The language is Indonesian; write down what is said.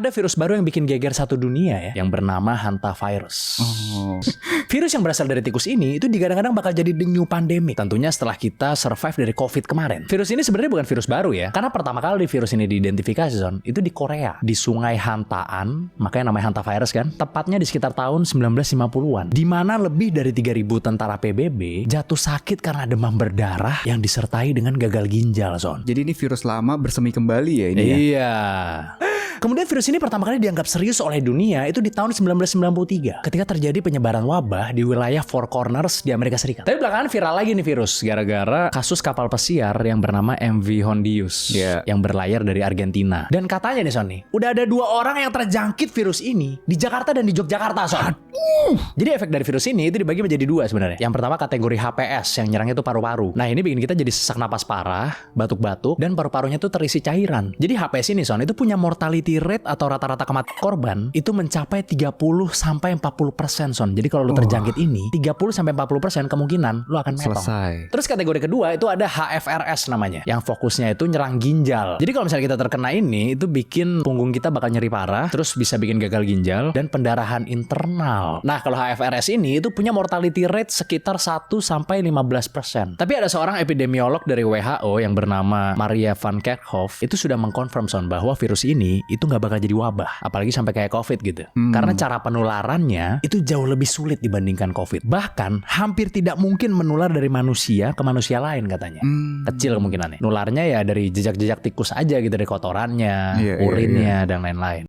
Ada virus baru yang bikin geger satu dunia ya, yang bernama hantavirus. Virus yang berasal dari tikus ini itu digadang-gadang bakal jadi the new pandemic. Tentunya setelah kita survive dari COVID kemarin. Virus ini sebenarnya bukan virus baru ya, karena pertama kali virus ini diidentifikasi itu di Korea, di Sungai Hantaan, makanya namanya hantavirus kan. Tepatnya di sekitar tahun 1950-an, di mana lebih dari 3.000 tentara PBB jatuh sakit karena demam berdarah yang disertai dengan gagal ginjal, Son. Jadi ini virus lama bersemi kembali ya ini ya? Iya. Kemudian virus ini pertama kali dianggap serius oleh dunia itu di tahun 1993 ketika terjadi penyebaran wabah di wilayah Four Corners di Amerika Serikat. Tapi belakangan viral lagi nih virus gara-gara kasus kapal pesiar yang bernama MV Hondius yang berlayar dari Argentina. Dan katanya nih Son nih, udah ada 2 orang yang terjangkit virus ini di Jakarta dan di Yogyakarta, Son. Jadi efek dari virus ini itu dibagi menjadi 2 sebenarnya. Yang pertama kategori HPS yang nyerangnya itu paru-paru. Nah ini bikin kita jadi sesak napas parah, batuk-batuk, dan paru-parunya tuh terisi cairan. Jadi HPS ini Son itu punya mortality rate atau rata-rata kematian korban itu mencapai 30-40% Son. Jadi kalau lu terjangkit ini 30-40% kemungkinan lu akan metong. Selesai. Terus kategori kedua itu ada HFRS namanya, yang fokusnya itu nyerang ginjal. Jadi kalau misalnya kita terkena ini itu bikin punggung kita bakal nyeri parah, terus bisa bikin gagal ginjal dan pendarahan internal. Nah kalau HFRS ini itu punya mortality rate sekitar 1-15%. Tapi ada seorang epidemiolog dari WHO yang bernama Maria van Kerkhoff itu sudah mengkonfirm Son bahwa virus ini itu nggak bakal jadi wabah, apalagi sampai kayak COVID gitu. Karena cara penularannya itu jauh lebih sulit dibandingkan COVID. Bahkan hampir tidak mungkin menular dari manusia ke manusia lain katanya. Kecil kemungkinannya. Nularnya ya dari jejak-jejak tikus aja gitu, dari kotorannya, urinnya dan lain-lain.